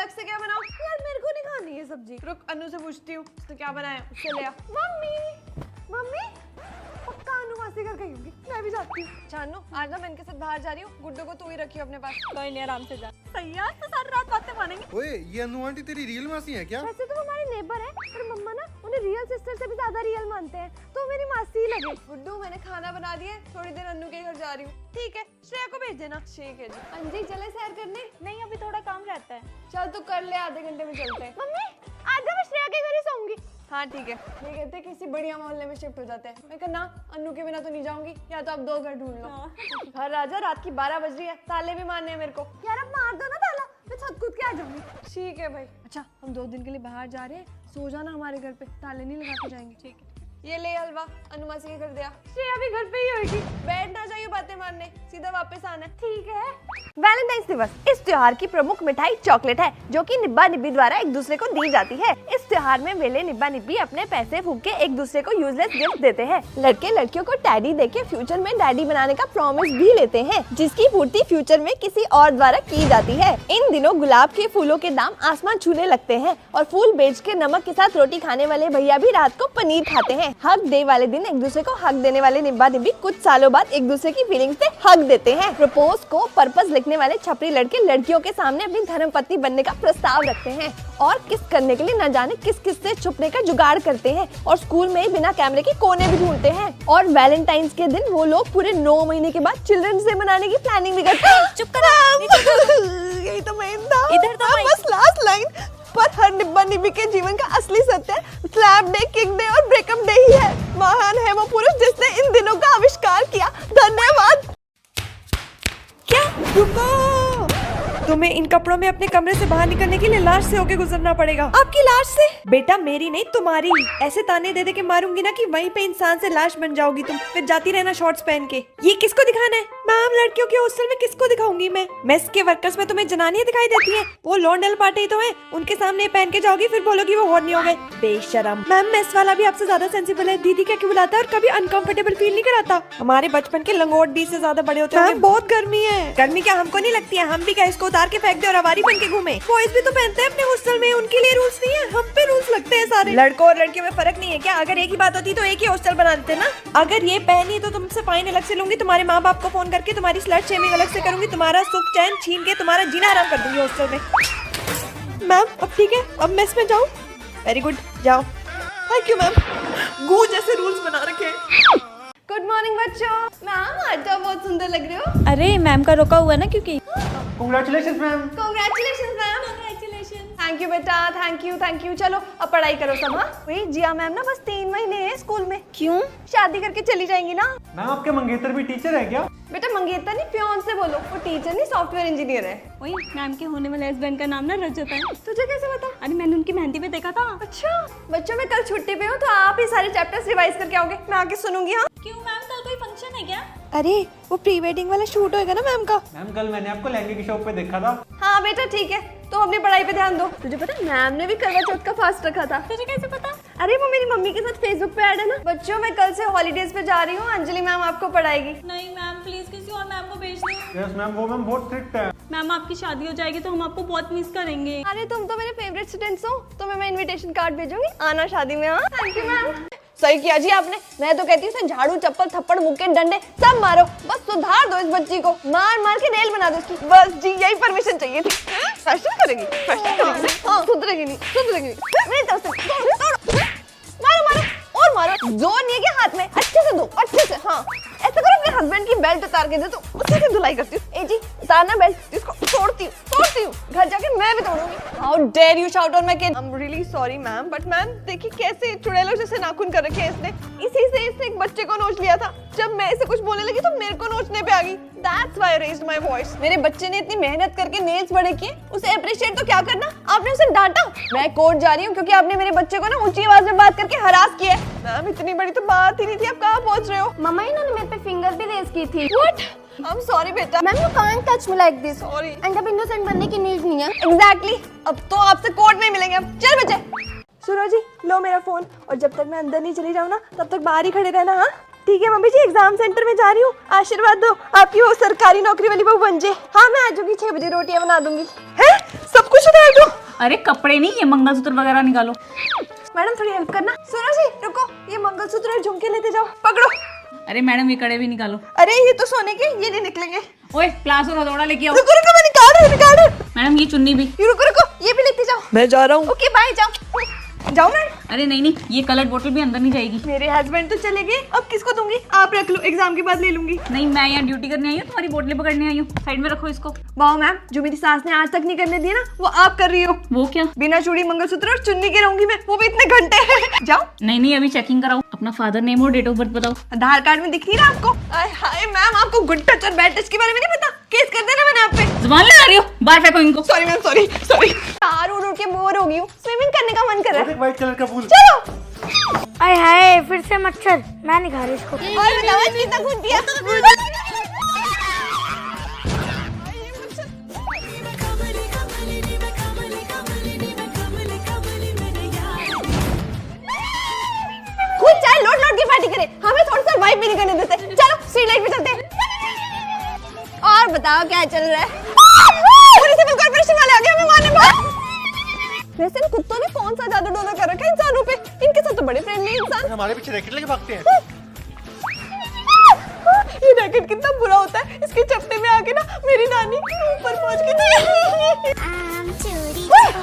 अलग से क्या बनाऊं? यार मेरे को नहीं खानी है सब्जी। रुक अनु से पूछती हूँ उसने क्या बनाया, उससे ले आ। मम्मी मम्मी पक्का अनु मासी घर गई होगी, मैं भी जाती हूँ। जानू आज ना मैं इनके साथ बाहर जा रही हूँ, गुड्डू को तू ही रखियो अपने पास। कोई नहीं, आराम से जा। सही है, तो सारी रात बातें मानेंगे। ओए ये अनु आंटी तेरी रियल मासी है क्या? वैसे तो वो हमारे नेबर है, पर मम्मा ना उन्हें रियल सिस्टर से भी ज्यादा रियल मानते हैं, तो मेरी मासी ही लगे। गुड्डू मैंने खाना बना दिया है, थोड़ी देर अनु के घर जा रही हूँ। ठीक है, श्रेया को भेज देना। ठीक है जी। अंजी चले सैर करने? नहीं, अभी थोड़ा काम रहता है। चल तू कर ले, आधे घंटे में चलते हैं। मम्मी आज मैं श्रेया के घर ही सोऊंगी। हाँ ठीक है, ये कहते किसी बढ़िया मोहल्ले में शिफ्ट हो जाते हैं। मैं कहा ना अनु के बिना तो नहीं जाऊंगी, या तो आप 2 घर ढूंढ लो। घर राजा, रात की 12 बज रही है, ताले भी मारने हैं मेरे को। यार अब मार दो ना ताला, मैं छत कूद के आ जाऊंगी। ठीक है भाई। अच्छा हम 2 दिन के लिए बाहर जा रहे हैं, सो जाना हमारे घर पे, ताले नहीं लगा के जाएंगे। ठीक है। ये ले हलवा, अनु मासी के घर दिया। श्रेया भी घर पे ही होगी। बैठ ना जाइए बातें मारने, सीधा वापस आना। ठीक है। वैलेंटाइंस दिवस इस त्योहार की प्रमुख मिठाई चॉकलेट है, जो कि निब्बा निब्बी द्वारा एक दूसरे को दी जाती है। इस त्योहार में वेले निब्बा निब्बी अपने पैसे फूंक के एक दूसरे को यूजलेस गिफ्ट देते हैं। लड़के लड़कियों को टैडी देके फ्यूचर में डैडी बनाने का प्रॉमिस भी लेते हैं, जिसकी पूर्ति फ्यूचर में किसी और द्वारा की जाती है। इन दिनों गुलाब के फूलों के दाम आसमान छूने लगते हैं और फूल बेच के नमक के साथ रोटी खाने वाले भैया भी रात को पनीर खाते हैं। हक डे वाले दिन एक दूसरे को हक देने वाले निब्बा निब्बी कुछ सालों बाद एक दूसरे की फीलिंग्स से हक देते हैं। प्रपोज को पर्पस लिखने वाले छपरी लड़के लड़कियों के सामने अपनी धर्मपत्नी बनने का प्रस्ताव रखते हैं और किस करने के लिए न जाने किस किस से छुपने का जुगाड़ करते हैं और स्कूल में ही बिना कैमरे के कोने भी ढूंढते हैं। और वैलेंटाइंस के दिन वो लोग पूरे 9 महीने के बाद चिल्ड्रंस डे मनाने की प्लानिंग भी करते हैं। चुप कर। यही तो मेन था। इधर तो बस लास्ट लाइन पर हर निब्बा निब्बी के जीवन का असली सत्य स्लैप डे, किक डे और ब्रेकअप डे ही है। महान है वो पुरुष जिसने इन दिनों का आविष्कार किया। धन्यवाद। क्या? रुको, तुम्हें इन कपड़ों में अपने कमरे से बाहर निकलने के लिए लाश से होके गुजरना पड़ेगा। आपकी लाश से? बेटा मेरी नहीं तुम्हारी। ऐसे ताने दे दे के मारूंगी ना कि वहीं पे इंसान से लाश बन जाओगी तुम, फिर जाती रहना शॉर्ट्स पहन के। ये किसको दिखाना है? मैम लड़कियों के हॉस्टल में किसको दिखाऊंगी मैं? मेस के वर्कर्स में तुम्हें जनानियां दिखाई देती हैं, वो लॉन्डल पार्टी तो है, उनके सामने पहन के जाओगी फिर बोलोगी वो हॉर्नी हो गए। बेशरम। मैम मेस वाला भी आपसे ज्यादा सेंसिबल है, दीदी क्या क्यों बुलाता है और कभी अनकंफर्टेबल फील नहीं कराता। हमारे बचपन के लंगोट डी से ज्यादा बड़े होते हैं। बहुत गर्मी है। गर्मी क्या हमको नहीं लगती है? हम भी क्या इसको उतार के फेंक दे और अवारी बन के घूमे? बॉयज भी तो पहनते हैं अपने हॉस्टल में, उनके लिए रूल्स नहीं है, हम पे रूल्स लगते हैं सारे। लड़कों और लड़कियों में फर्क नहीं है क्या? अगर एक ही बात होती तो एक ही हॉस्टल बना देते ना। अगर ये पहनी तो तुमसे फाइन अलग से लूंगी, तुम्हारे माँ बाप को फोन करके तुम्हारी स्लट शेमिंग अलग से करूंगी, तुम्हारा सुख चैन छीन के तुम्हारा जीना आराम कर दूंगी हॉस्टल में। मैम अब ठीक है, अब मेस में जाऊँ? वेरी गुड, जाओ। Thank you ma'am. गू जैसे रूल्स बना रखे। गुड मॉर्निंग बच्चों। मैम आज तो बहुत सुंदर लग रहे हो। अरे मैम का रोका हुआ ना क्योंकि। Congratulations ma'am. Congratulations ma'am. Thank you बेटा, थैंक यू। चलो अब पढ़ाई करो सब। हाँ वही जिया मैम ना बस 3 महीने है स्कूल में। क्यों? शादी करके चली जाएंगी ना। मैम आपके मंगेतर भी टीचर है क्या? बेटा मंगेतर नहीं, फियोन से बोलो। वो टीचर नहीं, सॉफ्टवेयर इंजीनियर है। वही मैम के होने वाले हस्बैंड का नाम ना रजत है। तुझे कैसे पता? अरे मैंने उनकी मेहंदी पे देखा था। अच्छा बच्चों मैं कल छुट्टी पे हूँ, तो आप ही सारे चैप्टर्स रिवाइज करके आओगे, मैं आके सुनूंगी। हाँ क्यों मैम, कल कोई फंक्शन है क्या? अरे वो प्री वेडिंग वाला शूट होएगा ना मैम का। मैम कल मैंने आपको लहंगे की शॉप पे देखा था। हाँ बेटा ठीक है, तो अपनी पढ़ाई पे ध्यान दो। तुझे पता मैम ने भी करवा चौथ का फास्ट रखा था। तुझे कैसे पता? अरे वो मेरी मम्मी के साथ फेसबुक पे ऐड है ना। बच्चों मैं कल से हॉलीडेज पे जा रही हूँ, अंजलि मैम आपको पढ़ाएगी। नहीं मैम प्लीज किसी और मैम को भेज दो। यस मैम, वो मैम बहुत स्ट्रिक्ट है। मैम आपकी शादी हो जाएगी तो हम आपको बहुत मिस करेंगे। अरे तुम तो मेरे फेवरेट स्टूडेंट्स हो, तुम्हें मैं इनविटेशन कार्ड भेजूंगी, आना शादी में। हाँ थैंक यू मैम। सही किया जी आपने। मैं तो कहती हूँ झाड़ू चप्पल थप्पड़ मुक्के डंडे सब मारो, बस सुधार दो इस बच्ची को, मार मार के नेल बना दो इसकी। बस जी यही परमिशन चाहिए थी। फैशन करेगी। हाँ सुधरेगी नहीं। नहीं तो तोड़ो। मारो और मारो, जोर नहीं है क्या हाथ में? अच्छे से दो, अच्छे से। हाँ ऐसा करो, अपने हस्बैंड की बेल्ट उतार के दे दो, उसी से धुलाई करती हूँ। ए जी उतारना बेल्ट, इसको तोड़ती हूँ। घर जाके मैं भी तोड़ूंगी। How dare you shout on my kid. I am really sorry ma'am, but ma'am देखिए कैसे चुड़ैलों जैसे नाखून कर रखे हैं इसने। इसी से इसने एक बच्चे को नोच लिया था। जब मैं इसे कुछ बोलने लगी तो मेरे को नोचने पे आ गई। That's why I raised my voice. मेरे बच्चे ने इतनी मेहनत करके नेल्स बड़े किए, उसे अप्रिशिएट तो क्या करना, आपने उसे डांटा। मैं कोर्ट जा रही हूँ क्योंकि आपने मेरे बच्चे को ना ऊंची आवाज में बात करके हरास किया। मैम इतनी बड़ी तो बात ही नहीं थी, आप कहाँ पहुँच रहे हो? मम्मा इन्होंने मेरे पे फिंगर भी रेज की थी। What? I'm sorry बेटा। Ma'am you can't touch me like this. Sorry. And अब इनोसेंट बनने की नीड नहीं है। Exactly. अब तो आपसे कोर्ट में मिलेंगे। अब चल बच्चे। सुनो जी लो मेरा फोन, और जब तक मैं अंदर नहीं चली जाऊँ ना तब तक बाहर ही खड़े रहना। हाँ ठीक है मम्मी जी, एग्जाम सेंटर में जा रही हूँ, आशीर्वाद दो आपकी वो सरकारी नौकरी वाली बहू बन जाए। हाँ मैं आ जाऊंगी 6 बजे, रोटियां बना दूंगी। है सब कुछ उतार दो। अरे कपड़े नहीं, ये मंगलसूत्र वगैरह निकालो। मैडम थोड़ी हेल्प करना। सुनो जी रुको, ये मंगलसूत्र और झुमके लेते जाओ, पकड़ो। अरे मैडम ये कड़े भी निकालो। अरे ये तो सोने के, ये नहीं निकलेंगे। ओए प्लास और हथौड़ा लेके आओ। रुको रुको, मैं निकाल रहा हूँ। मैडम ये चुन्नी भी। रुको रुको, ये भी लेते जाओ। मैं जा रहा हूँ। ओके बाय, जाओ जाओ मैम। अरे नहीं नहीं, ये कलर बोतल भी अंदर नहीं जाएगी। मेरे हस्बैंड तो चले गए, अब किसको दूंगी? आप रख लो, एग्जाम के बाद ले लूंगी। नहीं, मैं यहाँ ड्यूटी करने आई हूँ, तुम्हारी बोतलें पकड़ने आई हूँ। साइड में रखो इसको। वाह मैम, जो मेरी सास ने आज तक नहीं करने दिया ना, वो आप कर रही हो। वो क्या? बिना चूड़ी मंगलसूत्र और चुन्नी के रहूंगी मैं, वो भी इतने घंटे। जाओ। नहीं नहीं, अभी चेकिंग कराओ। अपना फादर नेम और डेट ऑफ बर्थ बताओ। आधार कार्ड में दिख नहीं रहा आपको? हाय मैम, आपको गुड टच और बैड टच के बारे में नहीं पता? केस कर देना मैंने आप पे। जुबान लगा रही हो, बाहर फेंको इनको। Sorry ma'am, sorry sorry. तार उड़ के बोर हो गई हूँ, स्विमिंग करने का मन कर रहा है। व्हाइट कलर का फूल। चलो। आय हाय, फिर से मच्छर। मैं नहीं खा रही इसको। और बताओ आज कितना खून पिया? खुद चाहे लोट लोट के पार्टी करे, हमें थोड़ा सा वाइब भी नहीं करने देते। चलो स्ट्रीट लाइट पे चलते हैं। और बताओ क्या चल रहा है? म्युनिसिपल कॉर्पोरेशन वाले आ गए हमें मारने पर। वैसे इन कुत्तों ने कौन सा जादू टोना कर रखा है इंसानों पे? इनके साथ तो बड़े फ्रेंडली इंसान। हमारे पीछे रैकेट लेके भागते हैं। ये रैकेट कितना बुरा होता है, इसके चपटे में आके ना मेरी नानी ऊपर पहुंच गई थी।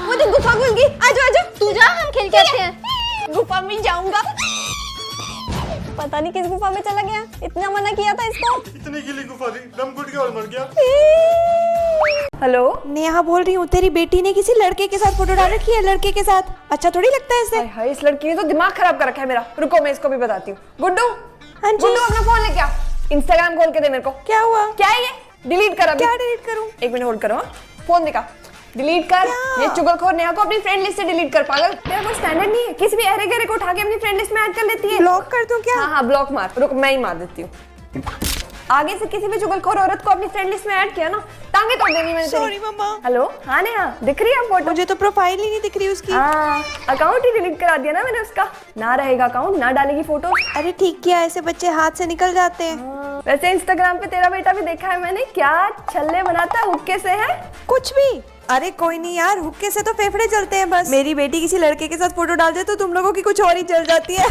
वो तो गुफा खुल गई। आजो आजो, तू जा, हम खेल के आते हैं। गुफा में जाऊंगा। पता नहीं किस गुफा में चला गया, इतना मना किया था इसको। इतनी गीली गुफा थी, दम घुट गया और मर गया। हेलो, नेहा बोल रही हूँ, तेरी बेटी ने किसी लड़के के साथ फोटो डाल रखी है। लड़के के साथ अच्छा थोड़ी लगता है इसे। हाय हाय, इस लड़की ने तो दिमाग खराब कर रखा है मेरा। रुको मैं इसको भी बताती हूँ। गुड्डू, हाँ जी। गुड्डू अपना फोन लेके आ, इंस्टाग्राम खोल के दे मेरे को। क्या हुआ? क्या है ये? डिलीट कर अभी। क्या डिलीट करूँ? एक मिनट होल्ड करो। फोन दिखा, डिलीट कर। ये चुगलखोर नेहा को अपनी फ्रेंड लिस्ट से डिलीट कर। पागल, तेरा कोई स्टैंडर्ड नहीं है? किसी भी अरे गहरे को उठा के अपनी फ्रेंड लिस्ट में ऐड कर लेती है। ब्लॉक कर दूं क्या? हाँ हाँ ब्लॉक मार। रुक मैं ही मार देती हूँ। आगे से किसी भी चुगलखोर औरत को अपनी फ्रेंड लिस्ट में ऐड किया ना, टांगे तोड़ देनी मैंने। सॉरी मम्मा। हेलो, हाँ नेहा, दिख रही है फोटो? मुझे तो प्रोफाइल ही नहीं दिख रही उसकी। हाँ, अकाउंट ही डिलीट करा दिया ना मैंने उसका। ना रहेगा अकाउंट, ना डालेगी फोटो। अरे ठीक किया, ऐसे बच्चे हाथ से निकल जाते हैं। वैसे इंस्टाग्राम पे तेरा बेटा भी देखा है मैंने, क्या छल्ले बनाता है, हुक्के से है। कुछ भी। अरे कोई नहीं यार, हुक्के से तो फेफड़े चलते हैं बस। मेरी बेटी किसी लड़के के साथ फोटो डाल दे तो तुम लोगों की कुछ और ही चल जाती है।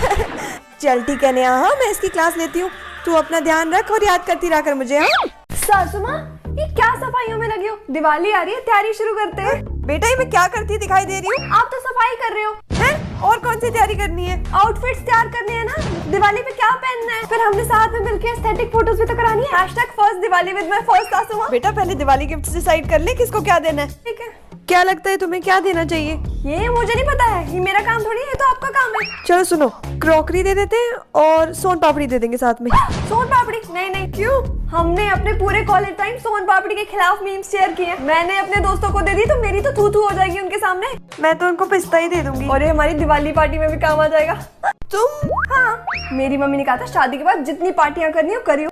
चल ठीक है नेहा, हाँ मैं इसकी क्लास लेती हूँ। तू अपना ध्यान रख और याद करती रहा कर मुझे। हाँ सासू माँ, ये क्या सफाइयों में लगे हो? दिवाली आ रही है, तैयारी शुरू करते हैं। बेटा ये मैं क्या करती दिखाई दे रही हूँ? आप तो सफाई कर रहे हो। हैं? और कौन सी तैयारी करनी है? आउटफिट्स तैयार करने हैं ना, दिवाली पे क्या पहनना है। फिर हमने साथ में मिलकर एस्थेटिक फोटोज भी तो करानी है। #First Diwali with my first सासू माँ। बेटा पहले दिवाली गिफ्ट डिसाइड कर ले किसको क्या देना है। ठीक है, क्या लगता है तुम्हें क्या देना चाहिए? ये मुझे नहीं पता है, ये मेरा काम थोड़ी है, ये तो आपका काम है। चलो सुनो, क्रॉकरी दे देते हैं और सोन पापड़ी दे देंगे साथ में। सोन पापड़ी? नहीं नहीं। क्यों? हमने अपने पूरे कॉलेज टाइम सोन पापड़ी के खिलाफ मीम्स शेयर किए। मैंने अपने दोस्तों को दे दी तो मेरी तो थू-थू हो जाएगी उनके सामने। मैं तो उनको पिस्ता ही दे दूंगी। और ये हमारी दिवाली पार्टी में भी काम आ जाएगा। तुम? हाँ, मेरी मम्मी ने कहा था शादी के बाद जितनी पार्टियां करनी हो करियो।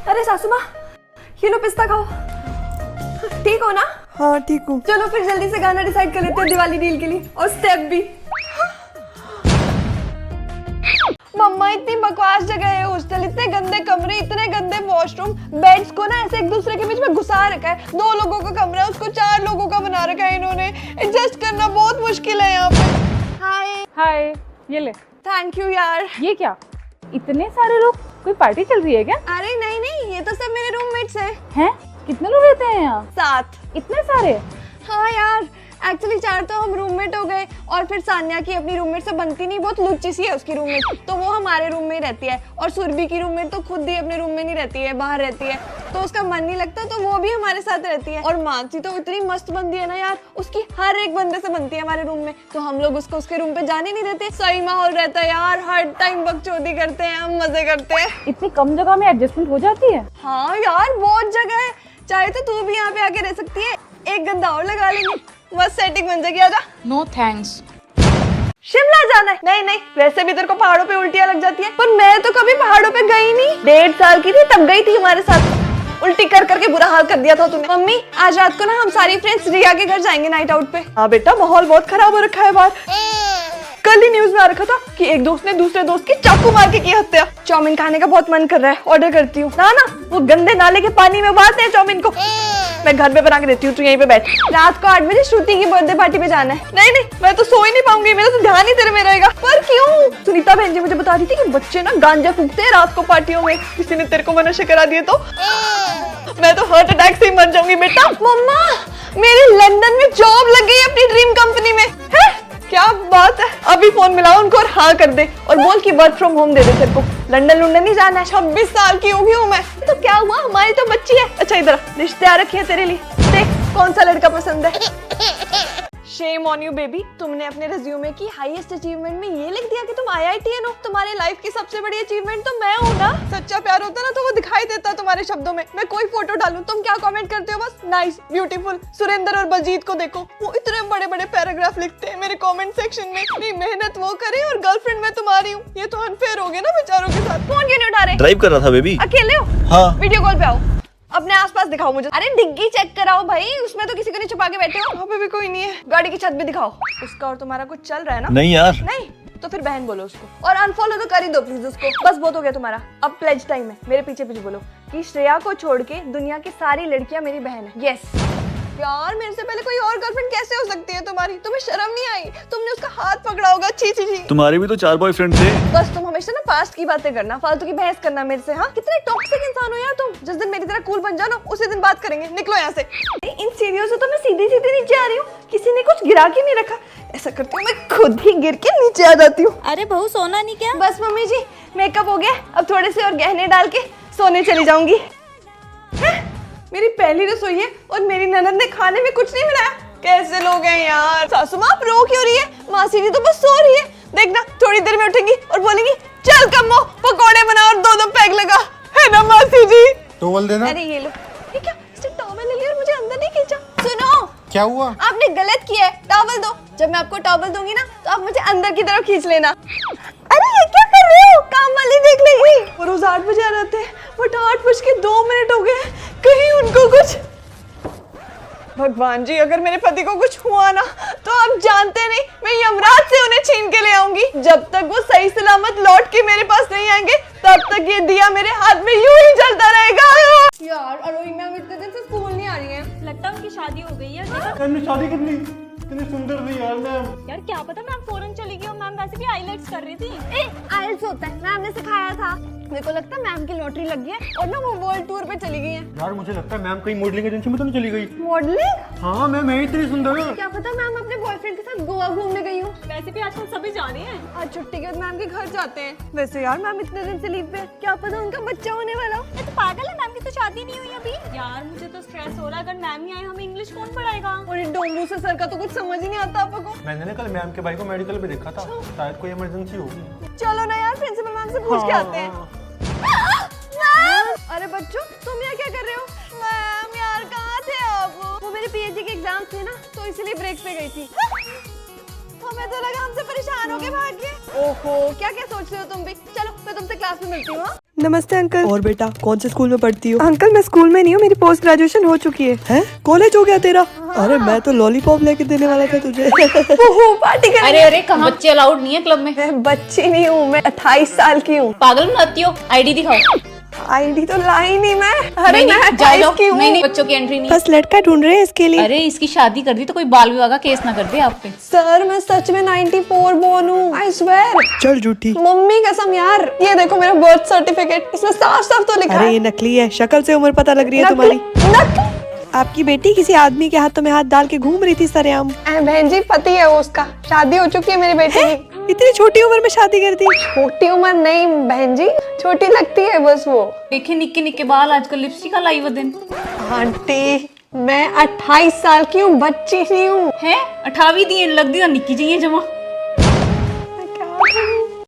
अरे सासू माँ, ये लो पिस्ता खाओ। ठीक हो ना? हाँ ठीक हूँ। चलो फिर जल्दी से गाना डिसाइड कर लेते हैं दिवाली डील के लिए, और स्टेप भी। मम्मा इतनी बकवास जगह है हॉस्टल, इतने गंदे कमरे, इतने गंदे वॉशरूम, बेड्स को ना ऐसे एक दूसरे के बीच में घुसा रखा है। 2 लोगों का कमरा है, उसको 4 लोगों का बना रखा है इन्होंने। एडजस्ट करना बहुत मुश्किल है यहाँ पे। हाय। हाय, ये ले। थैंक यू यार। ये क्या, इतने सारे लोग, कोई पार्टी चल रही है क्या? अरे नहीं नहीं, ये तो सब मेरे रूममेट्स हैं। हैं? कितने लोग रहते हैं यहाँ? 7। इतने सारे? हाँ यार, एक्चुअली 4 तो हम रूममेट हो गए, और फिर सान्या की अपनी रूममेट से बनती नहीं, बहुत लुच्ची सी है उसकी रूममेट, तो वो हमारे रूम में ही रहती है। और सुरभि की रूममेट तो खुद ही अपने रूम में नहीं रहती है, बाहर रहती है, तो उसका मन नहीं लगता, तो वो भी हमारे साथ रहती है। और मानसी तो इतनी मस्त बंदी है ना यार, उसकी हर एक बंदे से बनती है हमारे रूम में, तो हम लोग उसको उसके रूम पे जाने नहीं देते। सही माहौल रहता है यार, हर टाइम बकचोदी करते हैं हम, मजे करते हैं। इतनी कम जगह में एडजस्टमेंट हो जाती है? हाँ यार, बहुत जगह है, चाहे तो तू भी यहाँ पे आके रह सकती है। एक गंदा और लगा लेंगे, बस सेटिंग बन जाएगी। आजा। No thanks. शिमला जाना है? नहीं नहीं, वैसे भी तेरे को पहाड़ों पे उल्टियां लग जाती है, पर मैं तो कभी पहाड़ों पे गई नहीं। 1.5 साल की थी तब गई थी हमारे साथ, उल्टी कर करके बुरा हाल कर दिया था तूने। मम्मी आज रात को ना हम सारी फ्रेंड्स रिया के घर जाएंगे नाइट आउट पे। हाँ बेटा, माहौल बहुत खराब हो रखा है बाहर। कल ही न्यूज में आ रखा था कि एक दोस्त ने दूसरे दोस्त की चाकू मार के की हत्या। चाउमीन खाने का बहुत मन कर रहा है, ऑर्डर करती हूँ। ना ना, वो गंदे नाले के पानी में उबालते हैं चाउमीन को। मैं घर पे बना के देती हूँ, तू यहीं पे बैठ। रात को 8 बजे श्रुति की बर्थडे पार्टी पे जाना है। नहीं नहीं, मैं तो सो ही नहीं पाऊंगी, मेरा तो ध्यान ही तेरे में रहेगा। पर क्यों? सुनीता बहन जी मुझे बता रही थी कि बच्चे ना गांजा फूकते हैं रात को पार्टियों में, किसी ने तेरे को मनुष्य करा दिए तो मैं तो हार्ट अटैक से ही मर जाऊंगी बेटा। मम्मा, मेरी लंदन में जॉब लग गई अपनी ड्रीम कंपनी में। है? क्या बात है, अभी फोन मिलाओ उनको और हाँ कर दे और बोल कि वर्क फ्रॉम होम दे दे तेरे को। लंदन लंदन नहीं जाना है। 26 साल की हो गई हूँ मैं, तो क्या हुआ, हमारी तो बच्ची है। अच्छा इधर रिश्ते आ रखे हैं तेरे लिए, देख कौन सा लड़का पसंद है। शेम ऑन यू बेबी, तुमने अपने रिज्यूमे की हाईएस्ट अचीवमेंट में ये लिख दिया कि तुम IITN हो। तुम्हारे लाइफ की सबसे बड़ी अचीवमेंट तो मैं हूँ ना। सच्चा प्यार होता ना तो वो दिखाई देता तुम्हारे शब्दों में। मैं कोई फोटो डालूं तुम क्या कमेंट करते हो? बस नाइस, ब्यूटीफुल। सुरेंद्र और बलजीत को देखो, वो इतने बड़े बड़े पैराग्राफ लिखते हैं मेरे कमेंट सेक्शन में। नहीं मेहनत वो करे और गर्लफ्रेंड मैं तुम्हारी हूँ, ये तो अनफेयर हो गया ना बेचारों के साथ। फोन क्यों नहीं उठा रहे? ड्राइव कर रहा था बेबी। अकेले हो? हाँ। वीडियो कॉल पे आओ, अपने आसपास दिखाओ मुझे। अरे डिग्गी चेक कराओ भाई, उसमें तो किसी को नहीं छुपा के बैठे हो। वहाँ पे भी कोई नहीं है। गाड़ी की छत भी दिखाओ। उसका और तुम्हारा कुछ चल रहा है ना? नहीं यार। नहीं तो फिर बहन बोलो उसको, और अनफॉलो तो कर ही दो प्लीज उसको। बस बहुत हो गया तुम्हारा, अब प्लेज टाइम है। मेरे पीछे पीछे बोलो कि श्रेया को छोड़ के दुनिया की सारी लड़कियां मेरी बहन है। यस। यार मेरे से पहले कोई और गर्लफ्रेंड कैसे हो सकती है तुम्हारी? तुम्हें शर्म नहीं आई? तुमने उसका हाथ पकड़ा होगा। छी छी छी। तुम्हारे भी तो 4 बॉयफ्रेंड थे। बस तुम हमेशा ना पास्ट की बातें करना, फालतू की बहस करना मेरे से। हाँ कितने टॉक्सिक इंसान हो यार तुम। जिस दिन मेरी तरह कूल बन जाओ ना उसी दिन बात करेंगे। निकलो यहाँ से। इन सीढ़ियों से तो मैं सीधी सीधी नीचे आ रही हूँ, किसी ने कुछ गिरा के नहीं रखा। ऐसा करती हूँ मैं खुद ही गिर के नीचे आ जाती हूँ। अरे बहू सोना नहीं क्या? बस मम्मी जी मेकअप हो गया, अब थोड़े से और गहने डाल के सोने चली जाऊंगी। मेरी पहली रसोई है और मेरी ननद ने खाने में कुछ नहीं बनाया। कैसे लोग हैं यार। सासू माँ रो क्यों रही है? मासी जी तो बस सो रही है। देखना थोड़ी देर में उठेंगी और बोलेंगी चल कम्मो पकौड़े बना और 2 पैग लगा, है ना मासी जी? टॉवल देना। अरे ये लो। ये क्या, इसने टॉवल ले लिया और मुझे अंदर नहीं खींचा। सुनो क्या हुआ? आपने गलत किया है, टॉवल दो। जब मैं आपको टॉवल दूंगी ना तो आप मुझे अंदर की तरफ खींच लेना। अरे ये क्या कर रहे हो? काम वाली देख लेगी। वो रोज 8 बजे आ जाते हैं, बट 8:02 हो गए, कहीं उनको कुछ। भगवान जी अगर मेरे पति को कुछ हुआ ना तो आप जानते नहीं मैं यमराज से उन्हें छीन के ले आऊंगी। जब तक वो सही सलामत लौट के मेरे पास नहीं आएंगे तब तक ये दिया मेरे हाथ में यूं ही जलता रहेगा। यार अरोही मैम इतने दिन से स्कूल नहीं आ रही हैं। लगता है उनकी शादी हो गई है। मैंने शादी कर ली। कितनी सुंदर थी यार मैम। यार क्या पता मैम फॉरेन चली गई और मैम वैसे भी आईलेट्स कर रही थी। आइल्स होता है, मैम ने सिखाया था। मेरे को लगता है मैम की लॉटरी लग गई है और ना वो वर्ल्ड टूर पे चली गई है। यार मुझे लगता है मैम कहीं मॉडलिंग एजेंसी में तो नहीं चली गई। मॉडलिंग? हाँ मैम मैं इतनी सुंदर हूँ। क्या पता मैम अपने बॉयफ्रेंड के साथ गोवा घूमने गई हूँ। वैसे भी आजकल सभी जा रहे हैं। आज छुट्टी के बाद मैम के घर जाते हैं। वैसे यार मैम इतने दिन से लीव पे, क्या पता उनका बच्चा होने वाला हो। ये तो पागल है, मैम की तो शादी नहीं हुई अभी। यार मुझे तो स्ट्रेस हो रहा है, अगर मैम नहीं आए हमें इंग्लिश कौन पढ़ाएगा? और इन डोंगू से सर का तो कुछ समझ ही नहीं आता आपको। मैंने ना कल मैम के भाई को मेडिकल पे देखा था, शायद कोई इमरजेंसी होगी। चलो ना यार प्रिंसिपल मैम से पूछ के आते हैं। अरे बच्चों तुम यहाँ क्या कर रहे हो? मैम यार कहाँ थे आप? वो मेरे PhD के एग्जाम थे ना तो इसीलिए ब्रेक पे गई थी। हमें तो लगा हमसे परेशान हो के भाग गए। ओहो क्या क्या सोच रहे हो तुम भी? चलो मैं तुमसे क्लास में मिलती हूँ। नमस्ते अंकल। और बेटा कौन से स्कूल में पढ़ती हो? अंकल मैं स्कूल में नहीं हूँ, मेरी पोस्ट ग्रेजुएशन हो चुकी है। हैं? कॉलेज हो गया तेरा? अरे मैं तो लॉलीपॉप लेके देने वाला था तुझे। पार्टी कर। अरे अरे कहाँ बच्चे अलाउड नहीं है क्लब में। मैं बच्ची नहीं हूँ, मैं 28 साल की हूँ। पागल बनाती हो, आईडी दिखाओ। आईडी तो लाई नहीं मैं। अरे नहीं, मैं नहीं, 28 की हूँ। नहीं बच्चों की एंट्री नहीं। बस लड़का ढूंढ रहे हैं इसके लिए। अरे इसकी शादी कर दी तो कोई बाल विवाह का केस ना कर दे आप पे। सर मैं सच में 94 बोर्न हूँ, आई स्वेयर। चल झूठी। मम्मी कसम यार, ये देखो मेरा बर्थ सर्टिफिकेट, इसमें साफ साफ तो लिखा अरे है। ये नकली है, शक्ल से उम्र पता लग रही है तुम्हारी। नकली? आपकी बेटी किसी आदमी के हाथों में हाथ डाल के घूम रही थी सरेआम। बहन जी पति है वो उसका, शादी हो चुकी है मेरी बेटी की। इतनी छोटी उम्र में शादी कर दी? छोटी उम्र नहीं बहन जी, छोटी लगती है बस वो। देखे निक्के निक्के बाल, आजकल लिपस्टिक का लाई वो दिन आंटी मैं 28 साल की हूँ, बच्ची नहीं हूँ। है। 28 दिए लग दी निक्की चाहिए जमा।